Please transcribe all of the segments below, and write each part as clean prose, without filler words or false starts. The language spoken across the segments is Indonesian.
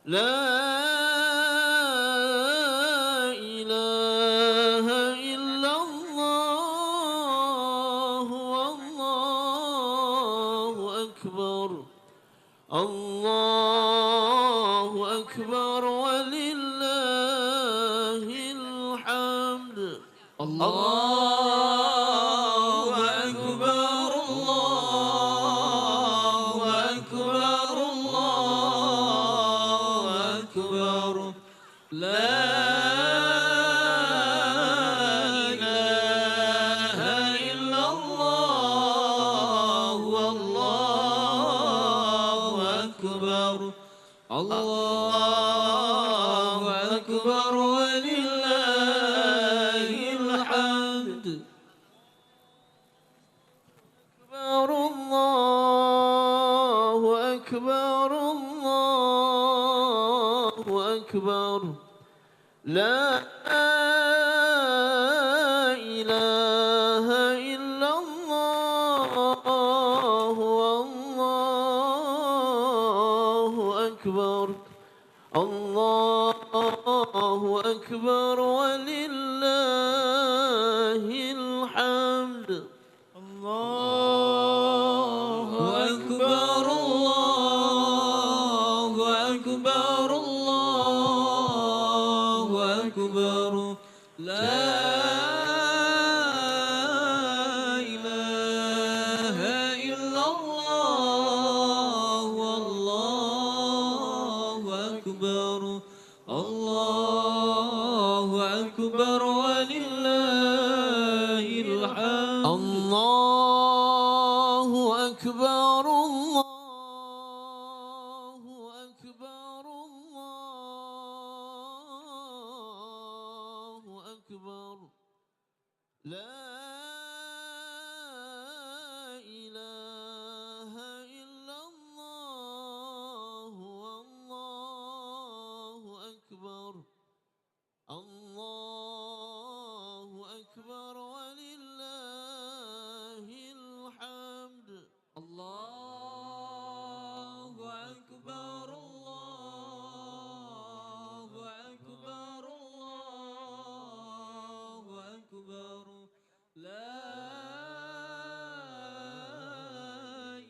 لا إله إلا الله والله أكبر الله أكبر ولله الحمد الله أكبر الله أكبر الله أكبر لا إله إلا الله والله أكبر الله أكبر ولله الحمد أكبر الله أكبر الله أكبر لا إله إلا الله والله أكبر الله أكبر ولله الحمد الله أكبر الله أكبر الله أكبر لا إله إلا الله والله أكبر الله أكبر ولله الحمد الله أكبر الله أكبر الله أكبر لا إله إلا الله والله أكبر الله أكبر ولله الحمد الله أكبر الله أكبر الله أكبر لا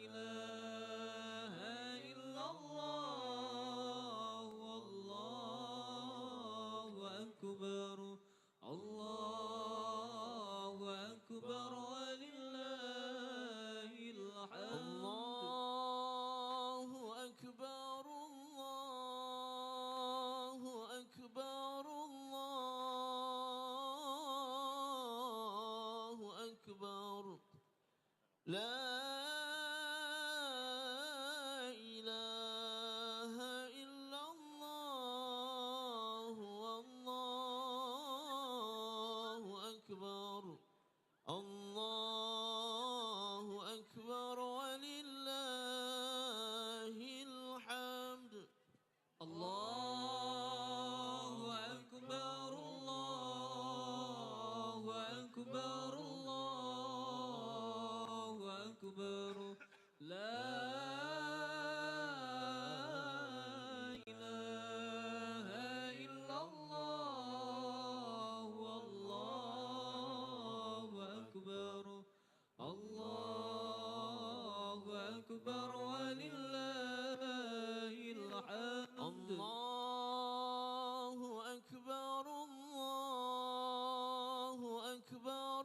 إله إلا الله والله أكبر الله أكبر ولله الحمد الله أكبر الله أكبر الله أكبر لا إله إلا الله والله أكبر الله أكبر ولله الحمد الله أكبر الله أكبر الله أكبر لا إله إلا الله والله أكبر الله أكبر ولله الحمد الله أكبر الله أكبر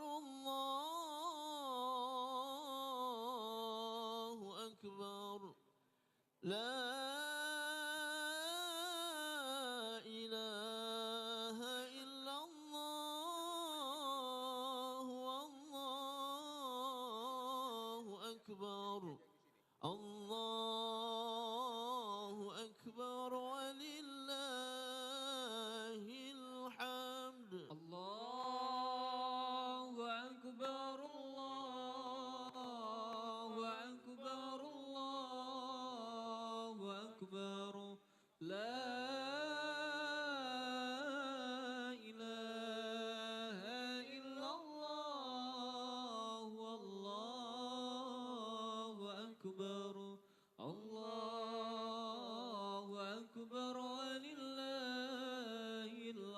الله أكبر لا إله إلا الله والله أكبر الله أكبر ولله الحمد الله أكبر الله أكبر الله أكبر لا إله إلا الله والله أكبر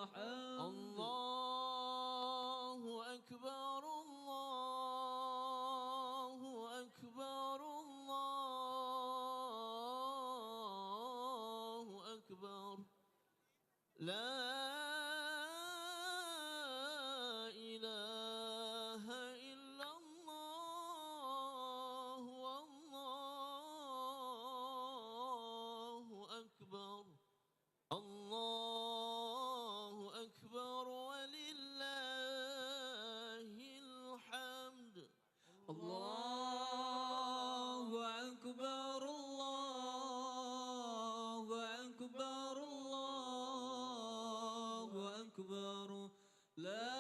الحمد الله أكبر الله أكبر الله أكبر لا إله إلا الله والله أكبر الله أكبر ولله الحمد الله أكبر الله أكبر الله أكبر لا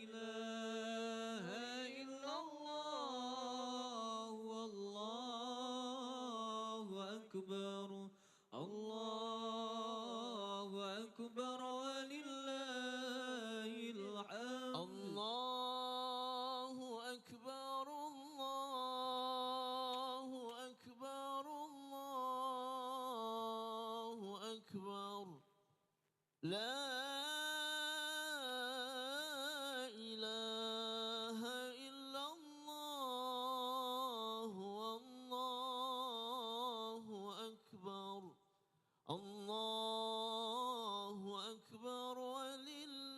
إله إلا الله والله أكبر الله أكبر ولله الحمد الله أكبر الله أكبر الله أكبر لا إله إلا الله والله أكبر الله أكبر ولله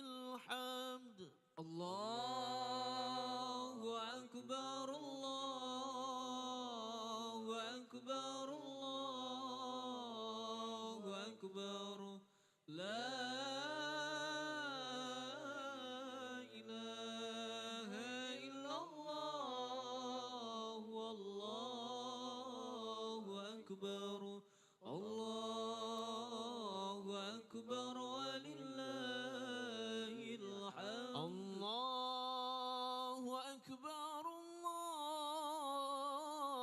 الحمد الله أكبر الله أكبر الله أكبر لا إله إلا الله والله أكبر الله أكبر ولله الحمد الله أكبر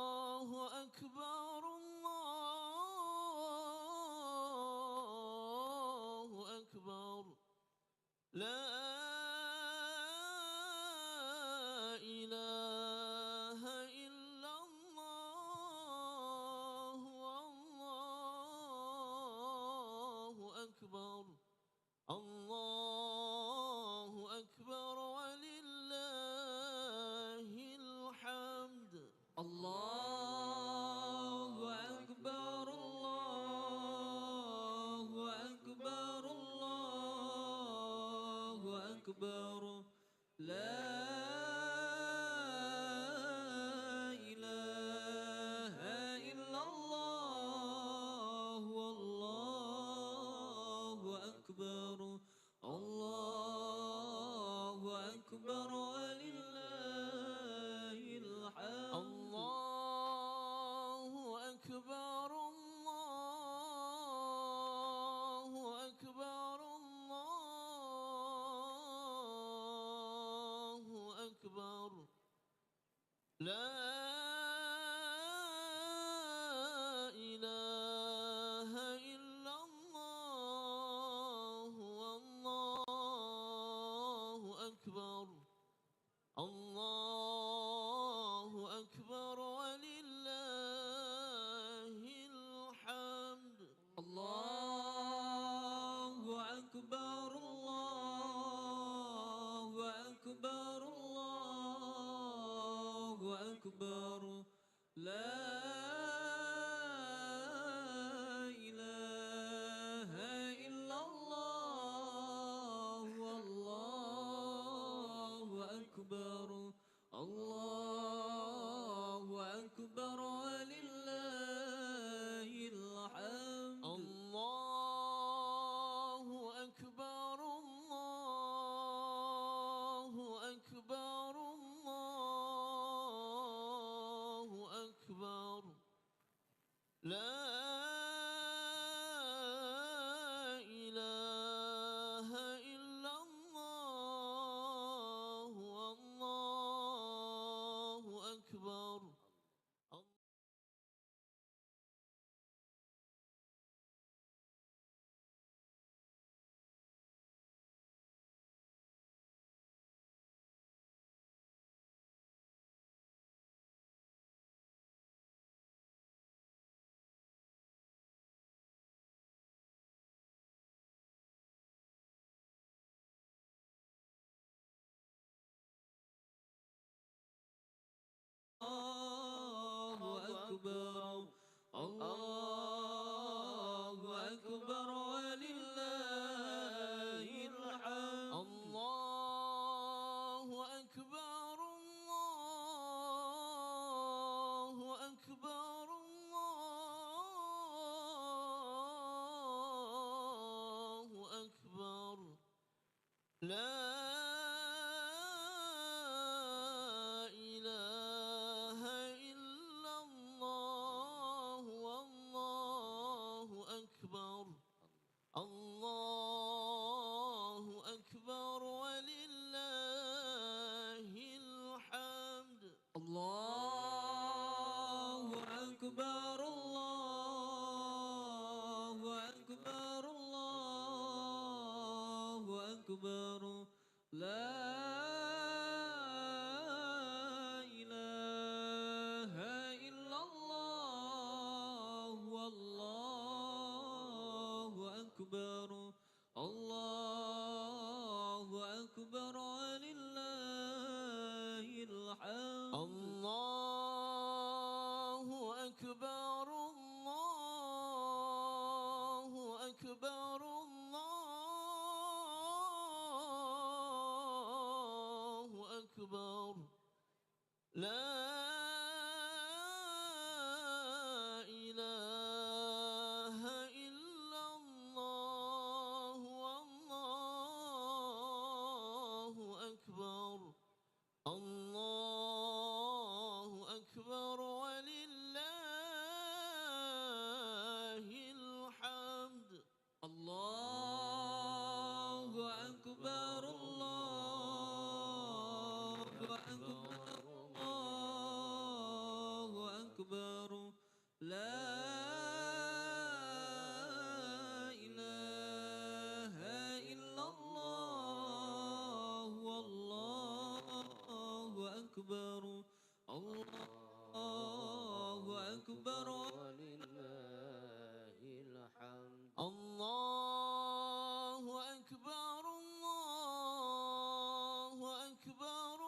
الله أكبر الله أكبر لا إله إلا الله والله أكبر الله أكبر ولله الحمد الله أكبر الله أكبر الله أكبر لا إله إلا الله والله أكبر الله أكبر ولله الحمد الله أكبر الله أكبر الله أكبر لا إله إلا الله والله أكبر الله أكبر ولله الحمد الله أكبر الله أكبر الله أكبر لا إله إلا الله والله أكبر الله أكبر ولله الحمد الله أكبر الله أكبر الله أكبر لا إله إلا الله والله أكبر أكبر الله أكبر ولله الحمد الله أكبر الله أكبر الله أكبر لا إله إلا الله والله أكبر الله أكبر ولله الحمد الله أكبر الله أكبر الله أكبر لا إله إلا الله والله أكبر الله أكبر ولله الحمد الله أكبر الله أكبر الله أكبر لا إله إلا الله والله أكبر الله أكبر ولله الحمد الله أكبر الله أكبر الله أكبر لا إله إلا الله والله أكبر الله أكبر ولله الحمد الله أكبر الله أكبر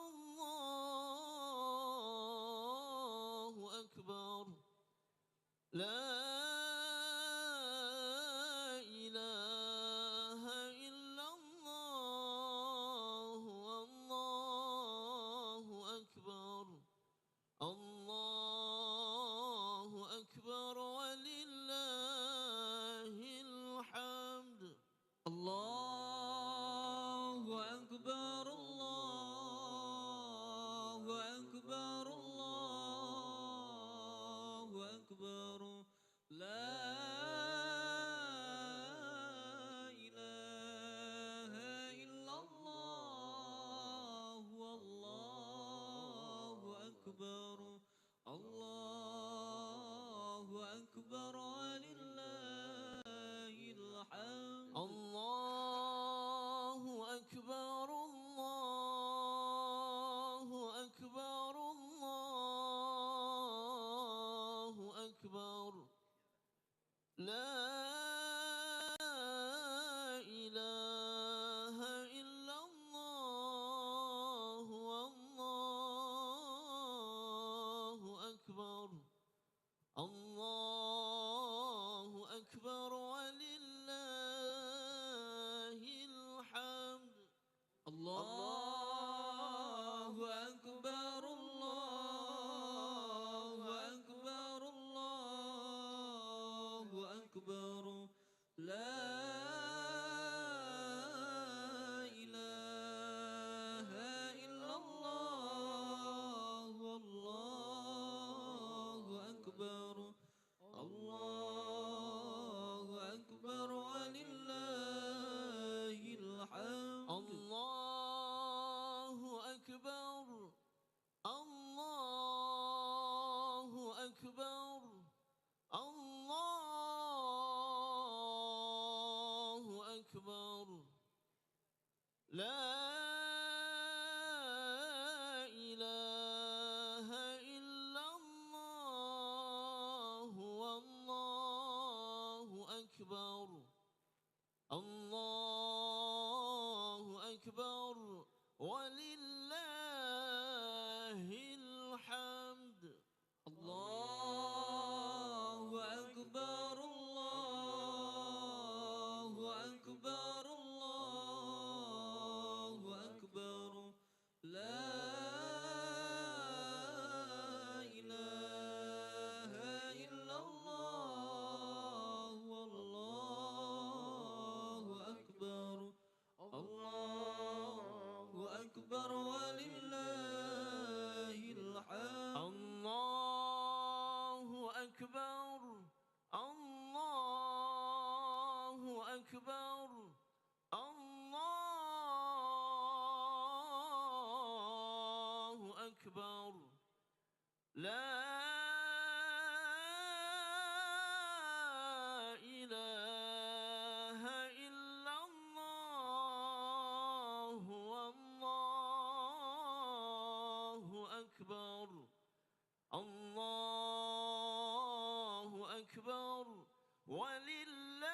الله أكبر لا إله إلا الله والله أكبر الله أكبر ولله الحمد الله أكبر الله أكبر الله أكبر لا إله إلا الله والله أكبر الله أكبر ولله الحمد الله أكبر الله أكبر الله أكبر لا إله إلا الله والله أكبر الله أكبر ولله الحمد الله أكبر الله أكبر الله أكبر لا إله إلا الله والله أكبر الله أكبر ولله الحمد الله أكبر الله أكبر الله أكبر لا إله إلا الله والله أكبر الله أكبر ولله الحمد الله أكبر الله أكبر الله أكبر لا إله إلا الله والله أكبر الله أكبر ولله الحمد الله أكبر الله أكبر الله أكبر لا إله إلا الله والله أكبر الله أكبر ولله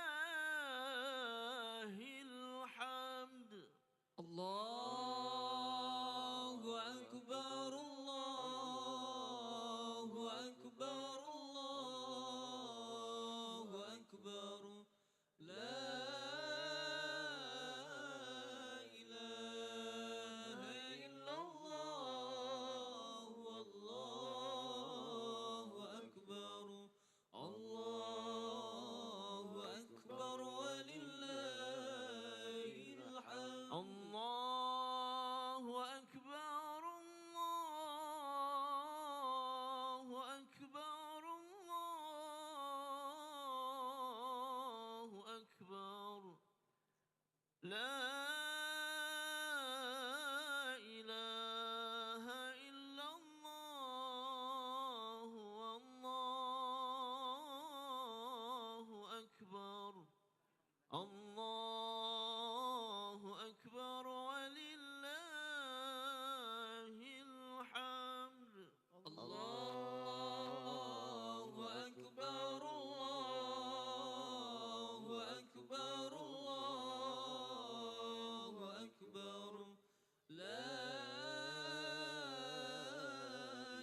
الحمد الله أكبر الله أكبر الله أكبر لا إله إلا الله والله أكبر الله أكبر ولله الحمد الله أكبر الله أكبر الله أكبر لا إله إلا الله والله أكبر الله أكبر ولله الحمد الله أكبر الله أكبر الله أكبر لا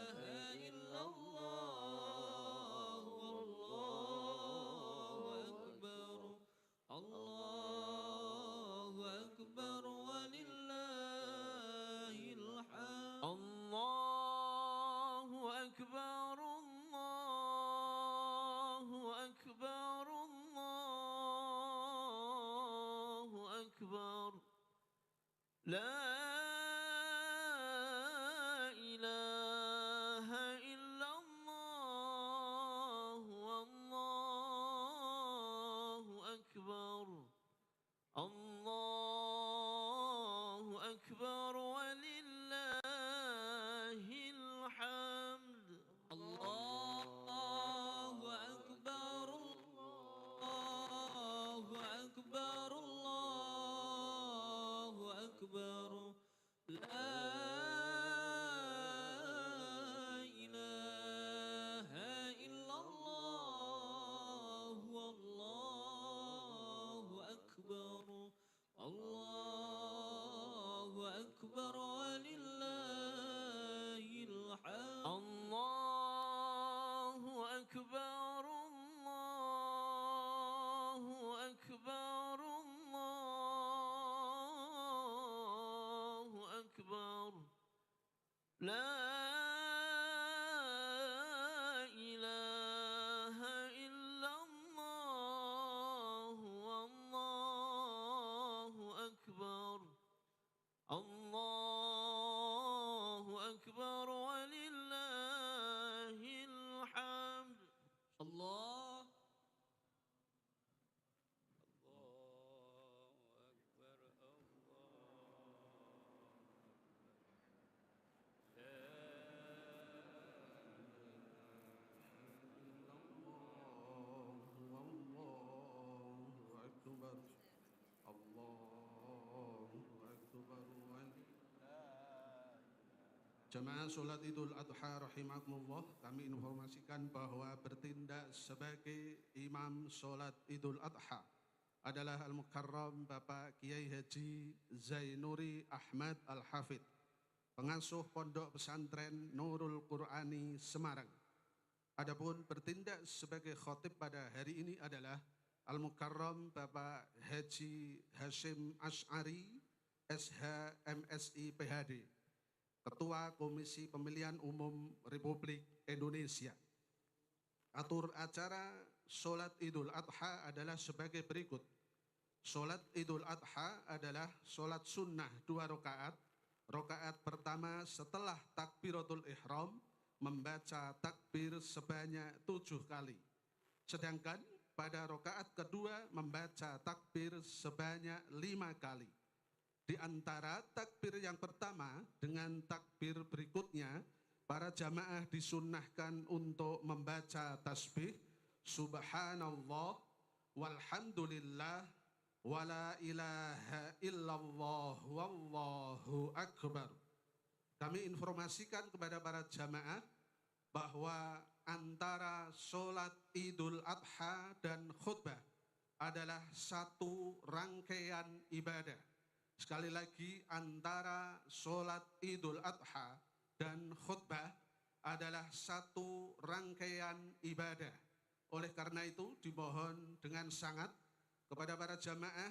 إله إلا الله والله أكبر الله أكبر ولله الحمد الله أكبر الله أكبر الله أكبر لا إله إلا الله والله أكبر الله أكبر ولله الحمد الله أكبر الله أكبر الله أكبر لا إله إلا الله والله أكبر الله أكبر ولله الحمد الله أكبر الله أكبر الله أكبر لا إله إلا الله والله أكبر الله أكبر ولله الحمد الله Jemaah sholat Idul Adha rahimakumullah, kami informasikan bahwa bertindak sebagai imam sholat Idul Adha adalah Al-Mukarram Bapak Kiai Haji Zainuri Ahmad Al-Hafidh, pengasuh Pondok Pesantren Nurul Qur'ani Semarang. Adapun bertindak sebagai khotib pada hari ini adalah Al-Mukarram Bapak Haji Hashim Asy'ari, SH MSI PhD, Ketua Komisi Pemilihan Umum Republik Indonesia. Atur acara Sholat Idul Adha adalah sebagai berikut. Sholat Idul Adha adalah sholat sunnah 2 rakaat. Rakaat pertama setelah takbiratul ihram membaca takbir sebanyak 7 kali. Sedangkan pada rakaat kedua membaca takbir sebanyak 5 kali. Di antara takbir yang pertama dengan takbir berikutnya, para jamaah disunnahkan untuk membaca tasbih Subhanallah walhamdulillah wala ilaha illallah wallahu akbar. Kami informasikan kepada para jamaah bahwa antara sholat Idul Adha dan khutbah adalah satu rangkaian ibadah. Sekali lagi, antara sholat Idul Adha dan khutbah adalah satu rangkaian ibadah. Oleh karena itu, dimohon dengan sangat kepada para jamaah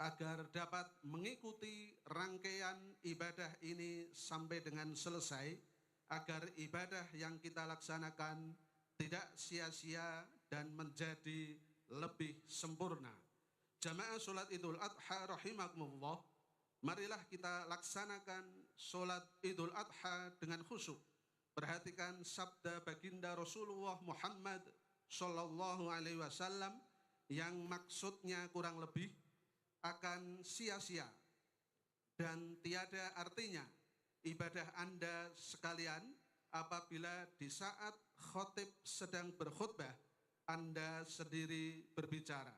agar dapat mengikuti rangkaian ibadah ini sampai dengan selesai, agar ibadah yang kita laksanakan tidak sia-sia dan menjadi lebih sempurna. Jamaah sholat Idul Adha rahimakumullah, marilah kita laksanakan sholat Idul Adha dengan khusyuk. Perhatikan sabda baginda Rasulullah Muhammad Sallallahu Alaihi Wasallam yang maksudnya kurang lebih akan sia-sia dan tiada artinya ibadah Anda sekalian apabila di saat khotib sedang berkhutbah Anda sendiri berbicara.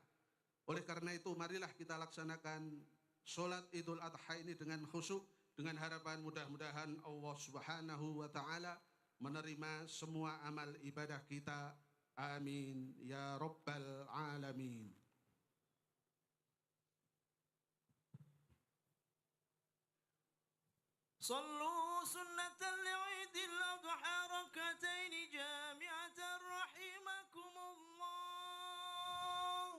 Oleh karena itu, marilah kita laksanakan sholat Idul Adha ini dengan khusyuk, dengan harapan mudah-mudahan Allah Subhanahu wa Ta'ala menerima semua amal ibadah kita. Amin ya Rabbal Alamin. صلوا سنة العيد الأضحى ركعتين جامعة رحمكم الله.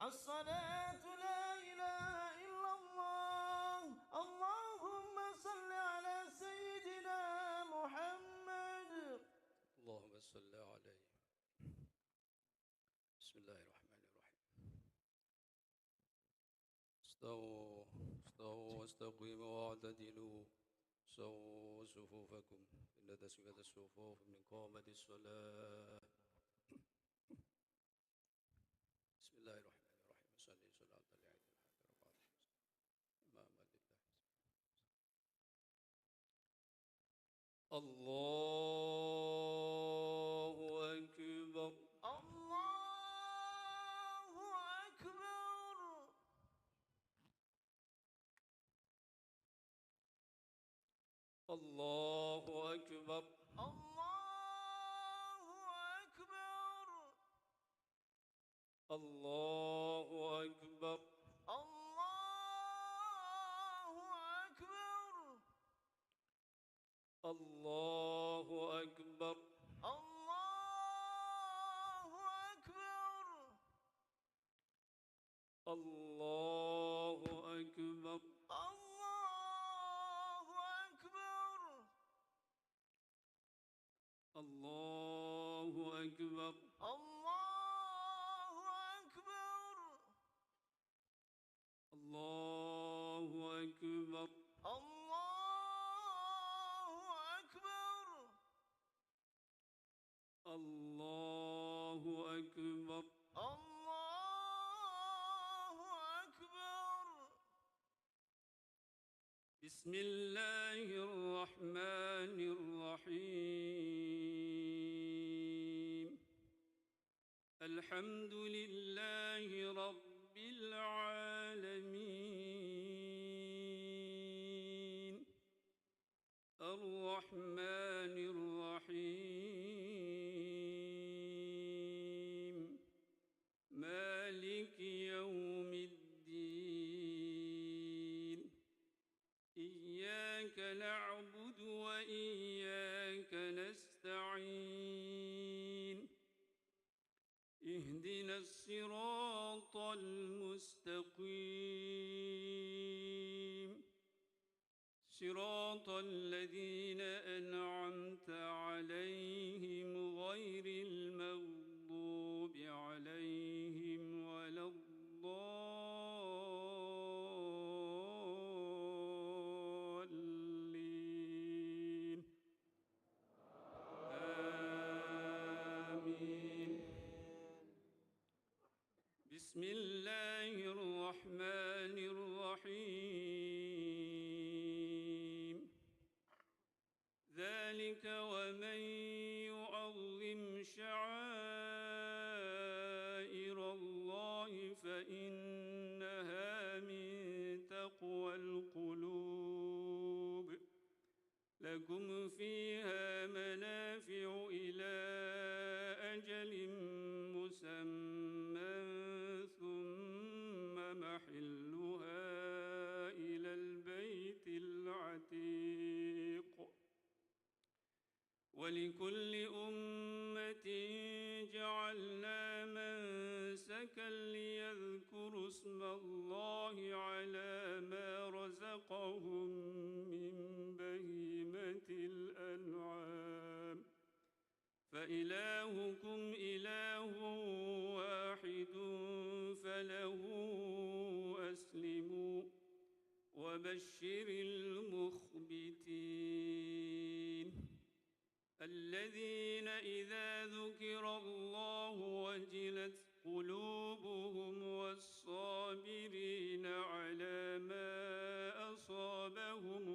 الصلاة لا إله إلا الله. اللهم صل على سيدنا محمد. اللهم صل عليه. بسم الله الرحمن الرحيم. استووا واستقيموا واعتدلوا سووا صفوفكم إن تسوية الصفوف من قامة الصلاة. بسم الله الرحمن الرحيم. صلي صلاة العيد إماما لله. الله أكبر. الله أكبر. الله أكبر. الله أكبر. الله أكبر. الله أكبر. الله أكبر. الله أكبر. الله أكبر. الله الله أكبر. أكبر. الله أكبر. الله الله أكبر. أكبر. الله أكبر. بسم الله الرحمن الرحيم. الحمد لله رب العالمين. الرحمن الرحيم. مالك يوم الدين. إياك نعبد الذين أنعمت عليهم غير المغضوب عليهم ولا الضالين آمين. بسم الله الرحمن الرحيم. ذلك ومن يعظم شعائر الله فإنها من تقوى القلوب. لكم فيها منافع إلى أجل مسمى ثم محلها إلى البيت العتيق. ولكل أمة جعلنا منسكا ليذكروا اسم الله على ما رزقهم من بهيمة الأنعام. فإلهكم إله واحد فله أسلموا وبشر المخبتين الذين إذا ذكر الله وجلت قلوبهم والصابرين على ما أصابهم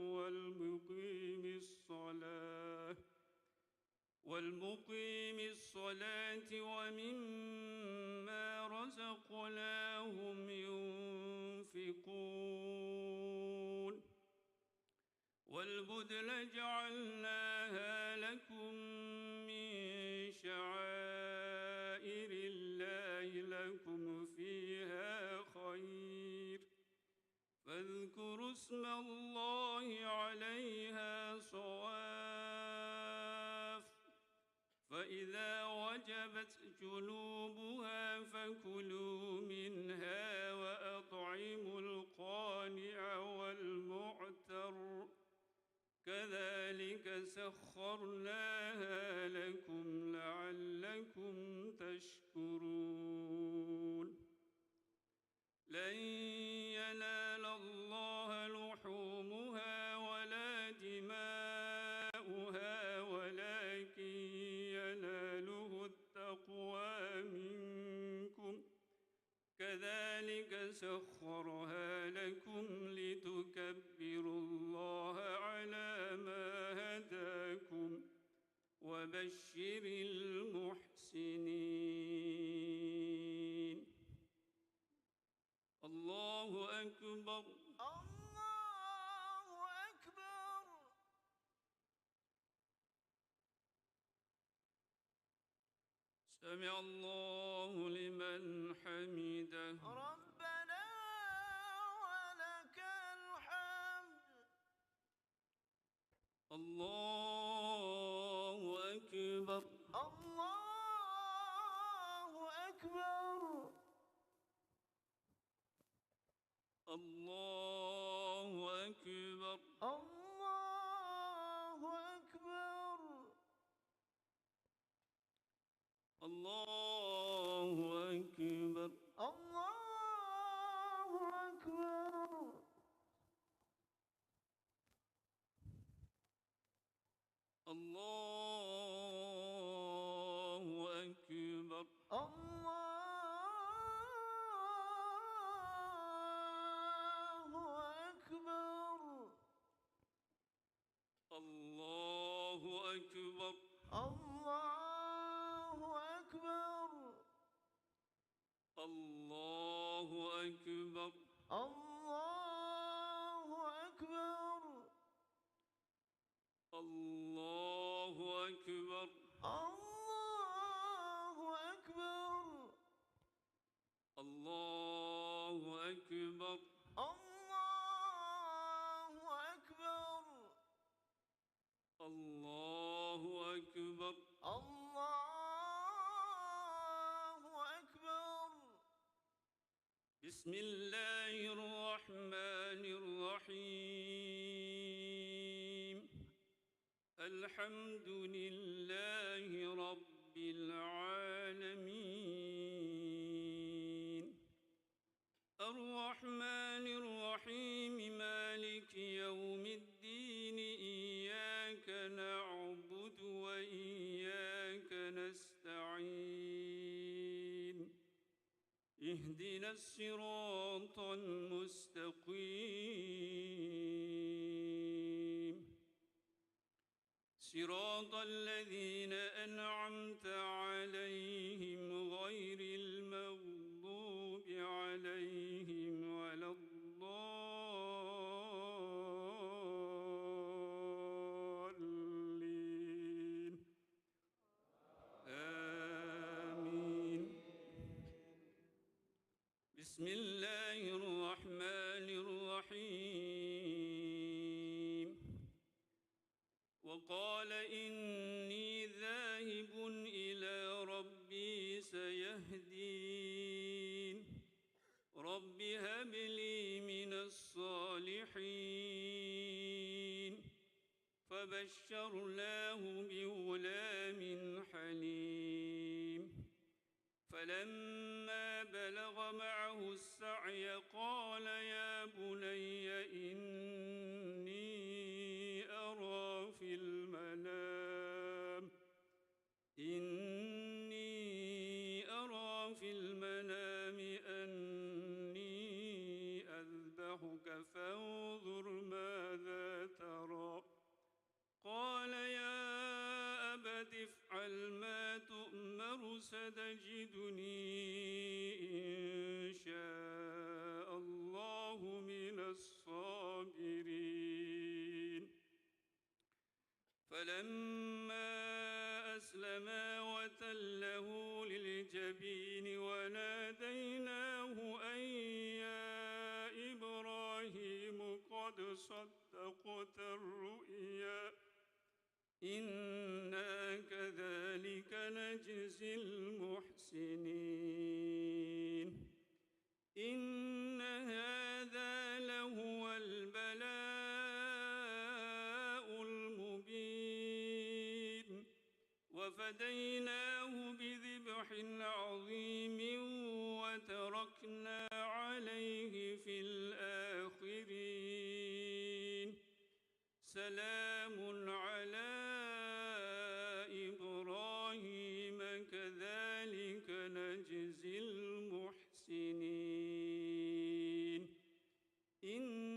والمقيم الصلاة ومما رزقناهم ينفقون. والبدن جعلناها لكم من شعائر الله لكم فيها خير فاذكروا اسم الله عليها صواف. فإذا وجبت جنوبها فكلوا منها وأطعموا القانع والمعتر كذلك سخرناها لكم لعلكم تشكرون. لن ينال الله لحومها ولا دماؤها ولكن يناله التقوى منكم كذلك سخرها لكم لتكبروا الله على ما هداكم وبشر المحسنين. الله أكبر. الله أكبر. سمع الله لمن حمده. ربنا ولك الحمد. الله أكبر. الله أكبر. الله أكبر. الله أكبر. الله أكبر. الله أكبر. الله أكبر. الله أكبر. الله أكبر. الله أكبر. الله أكبر. الله أكبر. الله أكبر. الله أكبر. الله أكبر. الله أكبر. الله أكبر. بسم الله الرحمن الرحيم. الحمد لله رب العالمين الرحمن الرحيم مالك يوم الدين إياك نعبد وإياك نستعين اهدنا الصراط المستقيم صراط الذين أنعمت عليهم غير المغضوب عليهم ولا الضالين آمين بسم الله الرحمن الرحيم وقال إني ذاهب إلى ربي سيهدين رب هب لي من الصالحين فبشرناه بغلام حليم فلما بلغ معه السعي قال يا بني إني أرى في المنام أني أذبحك فانظر ماذا ترى قال يا أبت افعل ما تؤمر ستجدني إن شاء الله من الصابرين فلما أسلما وتله للجبين وناديناه أن يا إبراهيم قد صدقت الرؤيا إنا كذلك نجزي المحسنين إن هذا لهو البلاء المبين وفديناه بذبح عظيم وتركنا عليه في الآخرين سلام على إبراهيم كذلك نجزي المحسنين إنه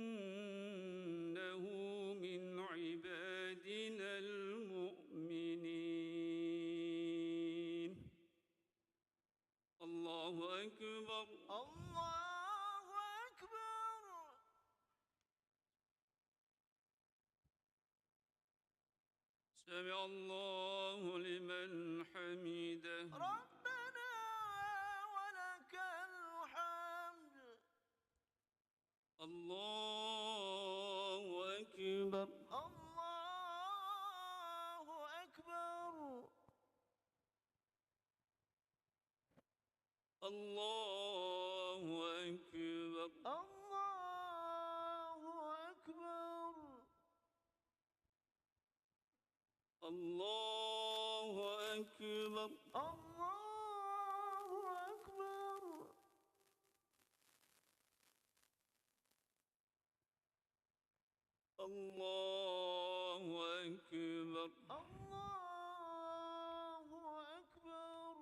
من عبادنا المؤمنين الله أكبر الله أكبر سمع الله لمن حمده ربنا ولك الحمد الله أكبر الله أكبر الله أكبر الله أكبر الله أكبر الله أكبر الله أكبر الله أكبر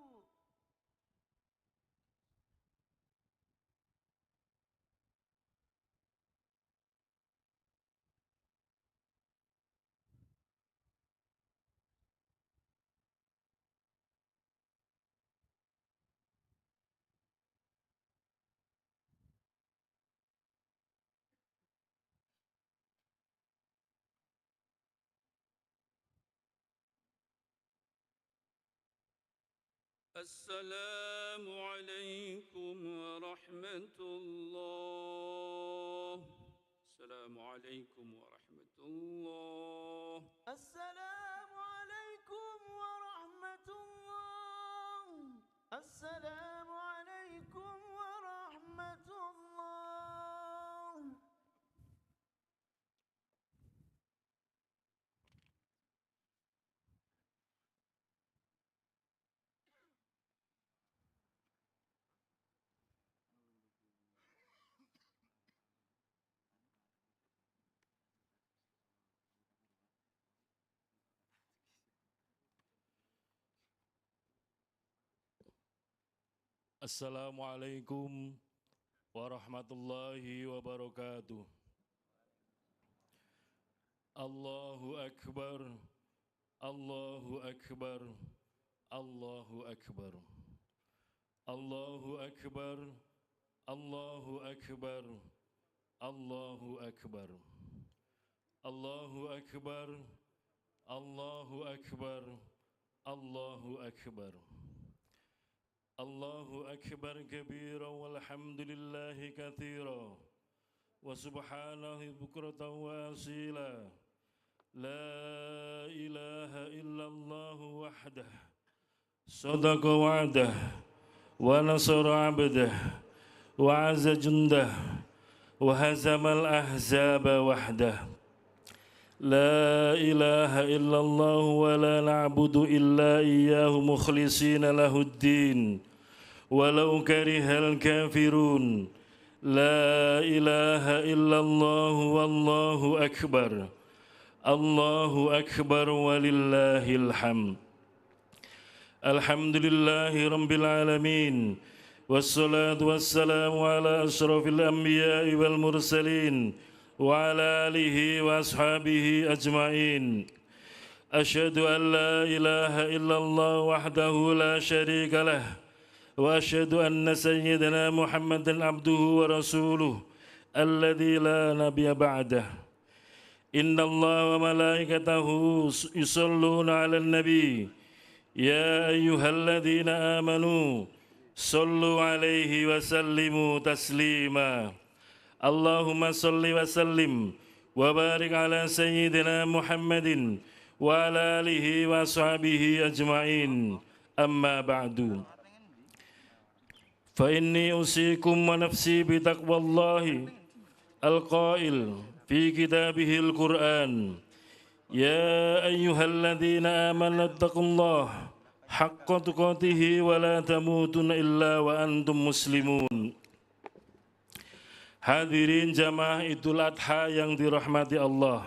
السلام عليكم ورحمة الله السلام عليكم ورحمة الله السلام عليكم ورحمة الله السلام عليكم ورحمة الله Assalamualaikum warahmatullahi wabarakatuh. Allahu Akbar, Allahu Akbar, Allahu Akbar. Allahu Akbar, Allahu Akbar, Allahu Akbar. Allahu Akbar, Allahu Akbar, Allahu Akbar. Allahu Akbar kabira walhamdulillahi kathira wa subhanahu bukratan wa asila. La ilaha illallah wahdah sadaqa wa'dah wa nasara 'abdah wa 'azza jundah wa hazamal ahzaba wahdah. La ilaha illallah wa la na'budu illa iyyahu mukhlishina lahuddin walau karihal kafirun. La ilaha illallah wallahu akbar. Allahu akbar walillahil hamd. Alhamdulillahi rabbil alamin. Wassalatu wassalamu ala asyrafil anbiya'i wal mursalin wa ala alihi wa ashabihi ajma'in. Asyhadu an la ilaha illallah wahdahu la syarika lah wa asyhadu anna sayyidina Muhammadan abduhu wa rasuluh alladzi la nabiyya ba'dah. Inna Allah wa malaikatahu yusalluna 'alan nabi ya ayyuhalladzina amanu sallu 'alaihi wa sallimu taslima. Allahumma salli wa sallim wa barik ala sayyidina Muhammadin wa ala alihi wa sahbihi ajma'in. Amma ba'du. Fa inni usikum wa nafsi bi taqwallahi al-qail fi kitabihil Qur'an. Ya ayyuhalladzina amanu taqullaha haqqa tuqatih wa la tamutunna illa wa antum muslimun. Hadirin jamaah Idul Adha yang dirahmati Allah.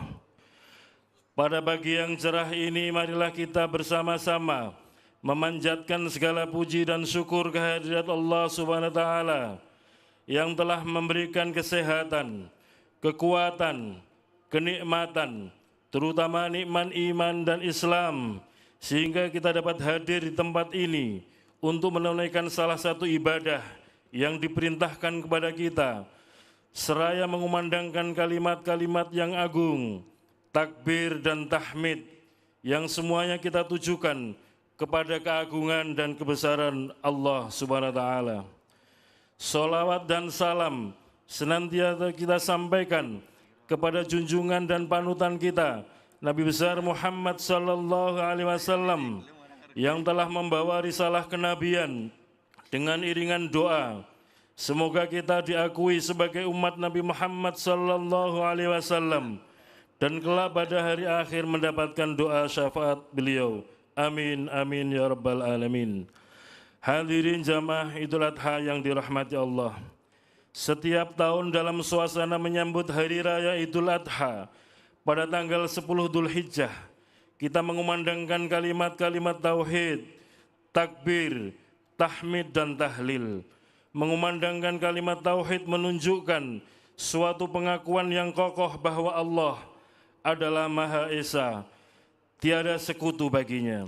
Pada pagi yang cerah ini marilah kita bersama-sama memanjatkan segala puji dan syukur kehadirat Allah Subhanahu wa taala yang telah memberikan kesehatan, kekuatan, kenikmatan, terutama nikmat iman dan Islam, sehingga kita dapat hadir di tempat ini untuk menunaikan salah satu ibadah yang diperintahkan kepada kita, seraya mengumandangkan kalimat-kalimat yang agung, takbir dan tahmid, yang semuanya kita tujukan kepada keagungan dan kebesaran Allah Subhanahu wa taala. Salawat dan salam senantiasa kita sampaikan kepada junjungan dan panutan kita, Nabi besar Muhammad sallallahu alaihi wasallam, yang telah membawa risalah kenabian dengan iringan doa. Semoga kita diakui sebagai umat Nabi Muhammad sallallahu alaihi wasallam dan kelak pada hari akhir mendapatkan doa syafaat beliau. Amin amin ya rabbal alamin. Hadirin jamaah Idul Adha yang dirahmati Allah. Setiap tahun dalam suasana menyambut hari raya Idul Adha pada tanggal 10 Dzulhijjah, kita mengumandangkan kalimat-kalimat tauhid, takbir, tahmid dan tahlil. Mengumandangkan kalimat tauhid menunjukkan suatu pengakuan yang kokoh bahwa Allah adalah Maha Esa, tiada sekutu baginya.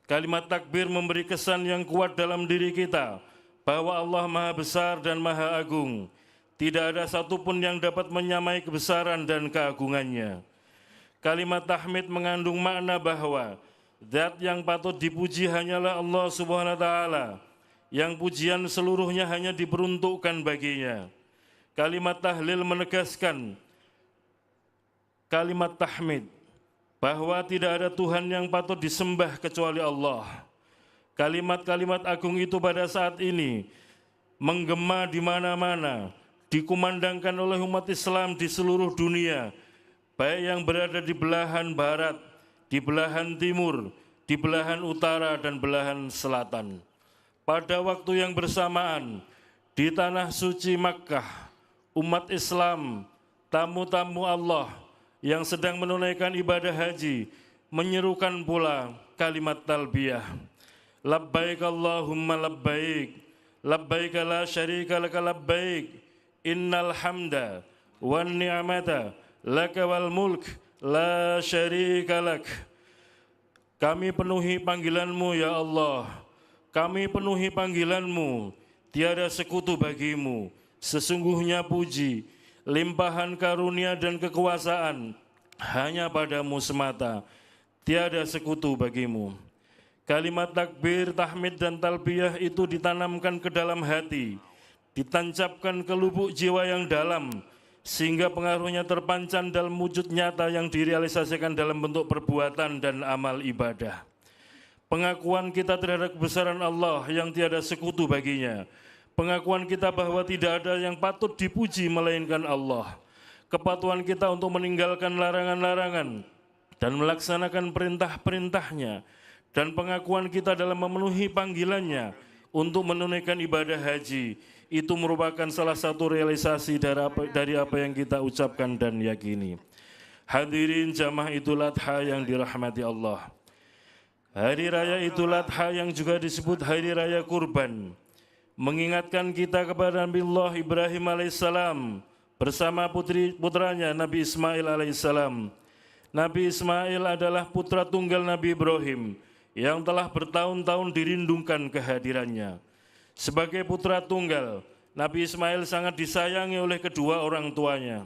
Kalimat takbir memberi kesan yang kuat dalam diri kita bahwa Allah Maha Besar dan Maha Agung. Tidak ada satupun yang dapat menyamai kebesaran dan keagungannya. Kalimat tahmid mengandung makna bahwa zat yang patut dipuji hanyalah Allah Subhanahu wa taala, yang pujian seluruhnya hanya diperuntukkan baginya. Kalimat tahlil menegaskan kalimat tahmid bahwa tidak ada Tuhan yang patut disembah kecuali Allah. Kalimat-kalimat agung itu pada saat ini menggema di mana-mana, dikumandangkan oleh umat Islam di seluruh dunia, baik yang berada di belahan barat, di belahan timur, di belahan utara dan belahan selatan. Pada waktu yang bersamaan, di tanah suci Makkah, umat Islam, tamu-tamu Allah yang sedang menunaikan ibadah haji, menyerukan pula kalimat talbiyah. Labbaik Allahumma labbaik, labbaik la syarika laka labbaik, innal hamda wan ni'mata laka wal mulk la syarika lak. Kami penuhi panggilan-Mu ya Allah, kami penuhi panggilan-Mu, tiada sekutu bagimu. Sesungguhnya puji, limpahan karunia dan kekuasaan hanya padamu semata, tiada sekutu bagimu. Kalimat takbir, tahmid dan talbiyah itu ditanamkan ke dalam hati, ditancapkan ke lubuk jiwa yang dalam, sehingga pengaruhnya terpancar dalam wujud nyata yang direalisasikan dalam bentuk perbuatan dan amal ibadah. Pengakuan kita terhadap kebesaran Allah yang tiada sekutu baginya. Pengakuan kita bahwa tidak ada yang patut dipuji melainkan Allah. Kepatuhan kita untuk meninggalkan larangan-larangan dan melaksanakan perintah-perintahnya. Dan pengakuan kita dalam memenuhi panggilannya untuk menunaikan ibadah haji. Itu merupakan salah satu realisasi dari apa yang kita ucapkan dan yakini. Hadirin jamaah Idul Adha yang dirahmati Allah. Hari Raya Idul Adha yang juga disebut Hari Raya Kurban mengingatkan kita kepada Nabi Allah Ibrahim alaihissalam bersama putranya Nabi Ismail alaihissalam. Nabi Ismail adalah putra tunggal Nabi Ibrahim yang telah bertahun-tahun dirindungkan kehadirannya. Sebagai putra tunggal, Nabi Ismail sangat disayangi oleh kedua orang tuanya.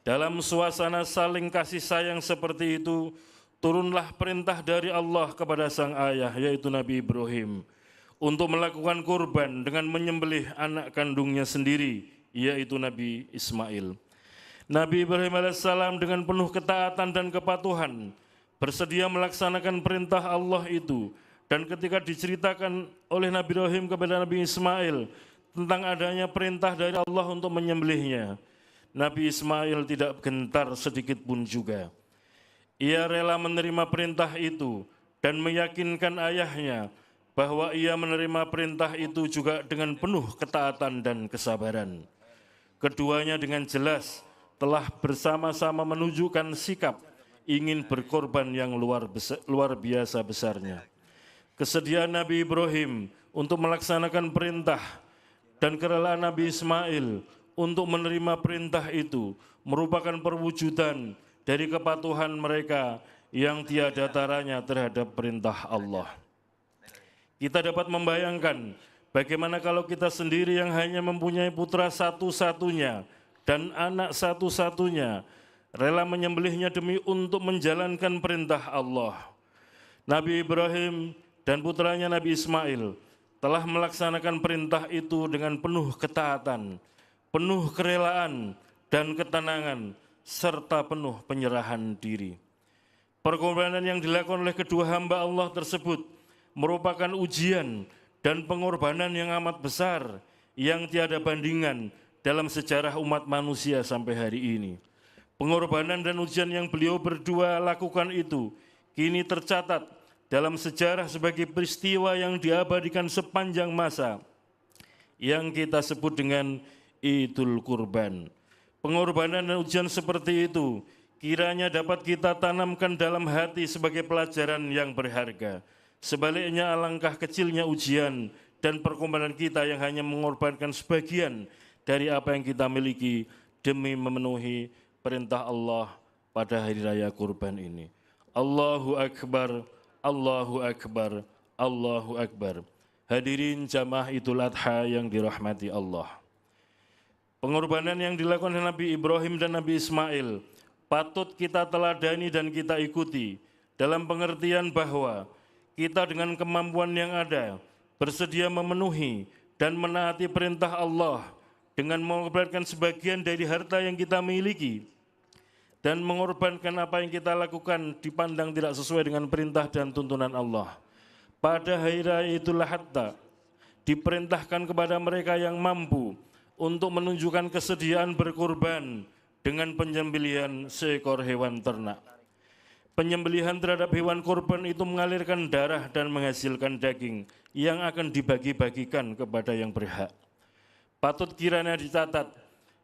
Dalam suasana saling kasih sayang seperti itu, turunlah perintah dari Allah kepada sang ayah, yaitu Nabi Ibrahim, untuk melakukan kurban dengan menyembelih anak kandungnya sendiri, yaitu Nabi Ismail. Nabi Ibrahim alaihissalam dengan penuh ketaatan dan kepatuhan bersedia melaksanakan perintah Allah itu. Dan ketika diceritakan oleh Nabi Ibrahim kepada Nabi Ismail tentang adanya perintah dari Allah untuk menyembelihnya, Nabi Ismail tidak gentar sedikit pun juga. Ia rela menerima perintah itu dan meyakinkan ayahnya bahwa ia menerima perintah itu juga dengan penuh ketaatan dan kesabaran. Keduanya dengan jelas telah bersama-sama menunjukkan sikap ingin berkorban yang luar biasa besarnya. Kesediaan Nabi Ibrahim untuk melaksanakan perintah dan kerelaan Nabi Ismail untuk menerima perintah itu merupakan perwujudan dari kepatuhan mereka yang tiada taranya terhadap perintah Allah. Kita dapat membayangkan bagaimana kalau kita sendiri yang hanya mempunyai putra satu-satunya dan anak satu-satunya rela menyembelihnya demi untuk menjalankan perintah Allah. Nabi Ibrahim dan putranya Nabi Ismail telah melaksanakan perintah itu dengan penuh ketaatan, penuh kerelaan dan ketenangan, serta penuh penyerahan diri. Pengorbanan yang dilakukan oleh kedua hamba Allah tersebut merupakan ujian dan pengorbanan yang amat besar yang tiada bandingan dalam sejarah umat manusia sampai hari ini. Pengorbanan dan ujian yang beliau berdua lakukan itu kini tercatat dalam sejarah sebagai peristiwa yang diabadikan sepanjang masa yang kita sebut dengan Idul Kurban. Pengorbanan dan ujian seperti itu kiranya dapat kita tanamkan dalam hati sebagai pelajaran yang berharga. Sebaliknya alangkah kecilnya ujian dan pengorbanan kita yang hanya mengorbankan sebagian dari apa yang kita miliki demi memenuhi perintah Allah pada hari raya kurban ini. Allahu Akbar, Allahu Akbar, Allahu Akbar. Hadirin jamaah Idul Adha yang dirahmati Allah. Pengorbanan yang dilakukan oleh Nabi Ibrahim dan Nabi Ismail patut kita teladani dan kita ikuti dalam pengertian bahwa kita dengan kemampuan yang ada bersedia memenuhi dan menaati perintah Allah dengan mengorbankan sebagian dari harta yang kita miliki dan mengorbankan apa yang kita lakukan dipandang tidak sesuai dengan perintah dan tuntunan Allah. Pada hari raya Idul Adha diperintahkan kepada mereka yang mampu untuk menunjukkan kesediaan berkorban dengan penyembelihan seekor hewan ternak. Penyembelihan terhadap hewan korban itu mengalirkan darah dan menghasilkan daging yang akan dibagi-bagikan kepada yang berhak. Patut kiranya dicatat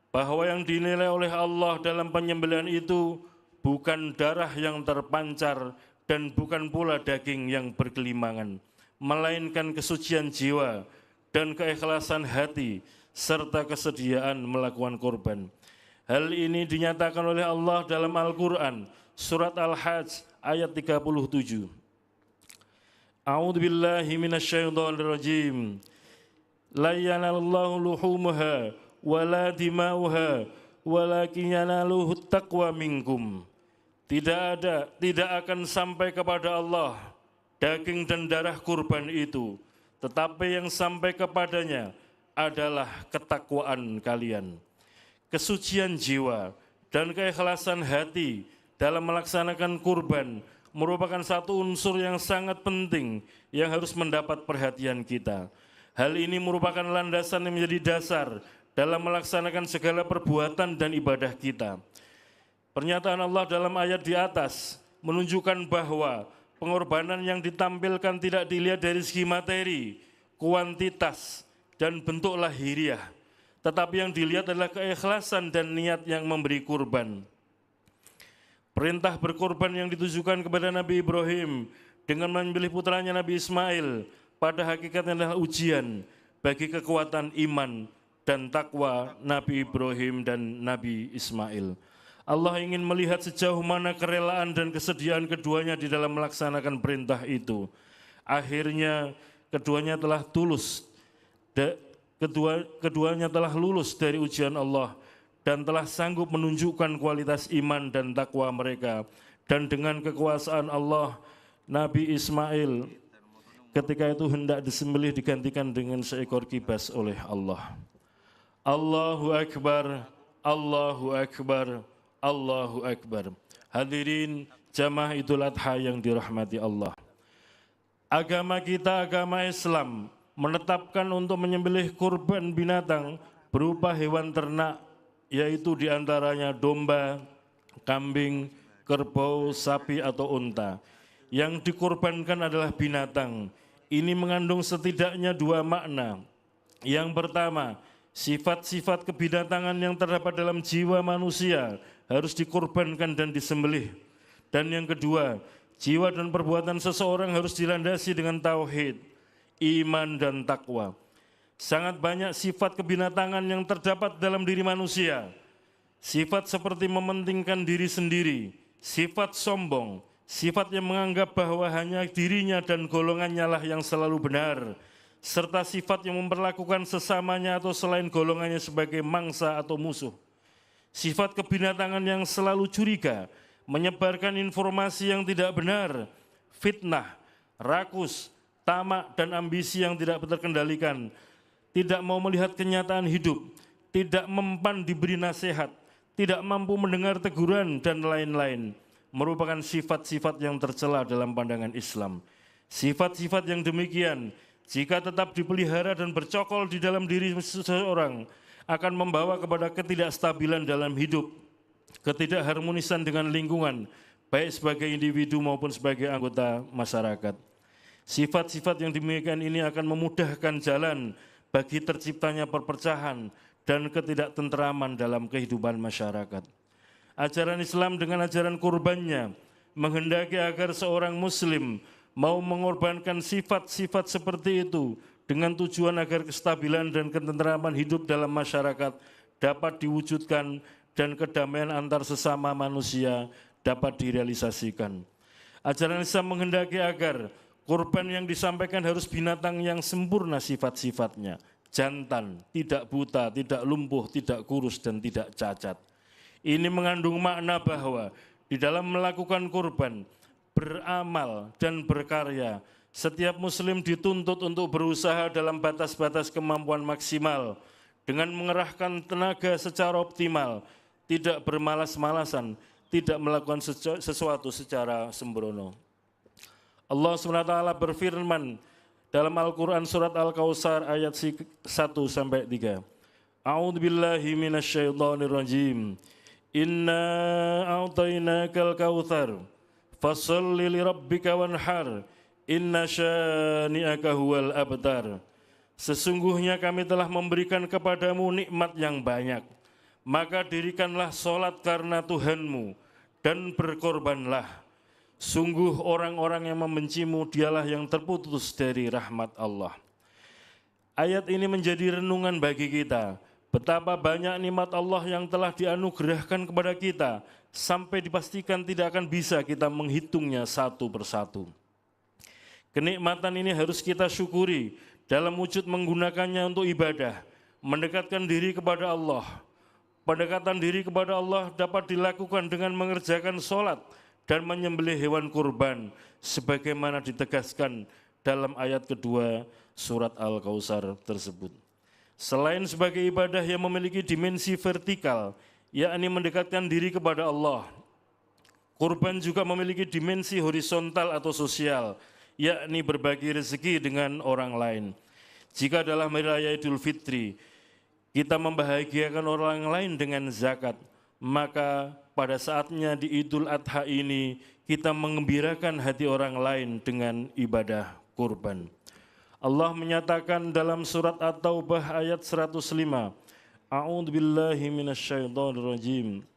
bahwa yang dinilai oleh Allah dalam penyembelihan itu bukan darah yang terpancar dan bukan pula daging yang bergelimangan, melainkan kesucian jiwa dan keikhlasan hati serta kesediaan melakukan kurban. Hal ini dinyatakan oleh Allah dalam Al-Quran, surat Al-Hajj ayat 37. A'udzu billahi minasyaitonir rajim. La yanalallahu luhumuha wala dima'uha walakin yanaluhu taqwa minkum. Tidak akan sampai kepada Allah daging dan darah kurban itu, tetapi yang sampai kepadanya adalah ketakwaan kalian. Kesucian jiwa dan keikhlasan hati dalam melaksanakan kurban merupakan satu unsur yang sangat penting yang harus mendapat perhatian kita. Hal ini merupakan landasan yang menjadi dasar dalam melaksanakan segala perbuatan dan ibadah kita. Pernyataan Allah dalam ayat di atas menunjukkan bahwa pengorbanan yang ditampilkan tidak dilihat dari segi materi, kuantitas, dan bentuk lahiriah, tetapi yang dilihat adalah keikhlasan dan niat yang memberi kurban. Perintah berkorban yang ditujukan kepada Nabi Ibrahim dengan memilih putranya Nabi Ismail pada hakikatnya adalah ujian bagi kekuatan iman dan takwa Nabi Ibrahim dan Nabi Ismail. Allah ingin melihat sejauh mana kerelaan dan kesediaan keduanya di dalam melaksanakan perintah itu. Akhirnya keduanya telah lulus dari ujian Allah dan telah sanggup menunjukkan kualitas iman dan takwa mereka. Dan dengan kekuasaan Allah, Nabi Ismail ketika itu hendak disembelih digantikan dengan seekor kibas oleh Allah. Allahu Akbar, Allahu Akbar, Allahu Akbar. Hadirin jamaah Idul Adha yang dirahmati Allah. Agama kita, agama Islam, menetapkan untuk menyembelih kurban binatang berupa hewan ternak, yaitu diantaranya domba, kambing, kerbau, sapi atau unta. Yang dikurbankan adalah binatang. Ini mengandung setidaknya dua makna. Yang pertama, sifat-sifat kebinatangan yang terdapat dalam jiwa manusia harus dikorbankan dan disembelih. Dan yang kedua, jiwa dan perbuatan seseorang harus dilandasi dengan tauhid, iman dan takwa. Sangat banyak sifat kebinatangan yang terdapat dalam diri manusia. Sifat seperti mementingkan diri sendiri, sifat sombong, sifat yang menganggap bahwa hanya dirinya dan golongannya lah yang selalu benar, serta sifat yang memperlakukan sesamanya atau selain golongannya sebagai mangsa atau musuh. Sifat kebinatangan yang selalu curiga, menyebarkan informasi yang tidak benar, fitnah, rakus, tamak, dan ambisi yang tidak terkendalikan, tidak mau melihat kenyataan hidup, tidak mempan diberi nasihat, tidak mampu mendengar teguran, dan lain-lain, merupakan sifat-sifat yang tercela dalam pandangan Islam. Sifat-sifat yang demikian, jika tetap dipelihara dan bercokol di dalam diri seseorang, akan membawa kepada ketidakstabilan dalam hidup, ketidakharmonisan dengan lingkungan, baik sebagai individu maupun sebagai anggota masyarakat. Sifat-sifat yang demikian ini akan memudahkan jalan bagi terciptanya perpecahan dan ketidaktentraman dalam kehidupan masyarakat. Ajaran Islam dengan ajaran kurbannya menghendaki agar seorang muslim mau mengorbankan sifat-sifat seperti itu dengan tujuan agar kestabilan dan ketentraman hidup dalam masyarakat dapat diwujudkan dan kedamaian antar sesama manusia dapat direalisasikan. Ajaran Islam menghendaki agar kurban yang disampaikan harus binatang yang sempurna sifat-sifatnya, jantan, tidak buta, tidak lumpuh, tidak kurus, dan tidak cacat. Ini mengandung makna bahwa di dalam melakukan kurban, beramal, dan berkarya, setiap muslim dituntut untuk berusaha dalam batas-batas kemampuan maksimal dengan mengerahkan tenaga secara optimal, tidak bermalas-malasan, tidak melakukan sesuatu secara sembrono. Allah SWT berfirman dalam Al-Quran surat Al-Kautsar ayat 1-3. A'udzu billahi minasyaitonir rajim. Inna a'tainakal kautsar fasholli lirabbika wanhar. Inna syani'aka huwal abtar. Sesungguhnya kami telah memberikan kepadamu nikmat yang banyak, maka dirikanlah sholat karena Tuhanmu dan berkorbanlah. Sungguh orang-orang yang membencimu dialah yang terputus dari rahmat Allah. Ayat ini menjadi renungan bagi kita. Betapa banyak nikmat Allah yang telah dianugerahkan kepada kita, sampai dipastikan tidak akan bisa kita menghitungnya satu persatu. Kenikmatan ini harus kita syukuri dalam wujud menggunakannya untuk ibadah, mendekatkan diri kepada Allah. Pendekatan diri kepada Allah dapat dilakukan dengan mengerjakan sholat dan menyembelih hewan kurban, sebagaimana ditegaskan dalam ayat kedua surat Al-Kautsar tersebut. Selain sebagai ibadah yang memiliki dimensi vertikal, yakni mendekatkan diri kepada Allah, kurban juga memiliki dimensi horizontal atau sosial, yakni berbagi rezeki dengan orang lain. Jika dalam hari raya Idul Fitri kita membahagiakan orang lain dengan zakat, maka pada saatnya di Idul Adha ini kita mengembirakan hati orang lain dengan ibadah kurban. Allah menyatakan dalam surat At-Taubah ayat 105, A'udzu billahi minasyaitonir rajim.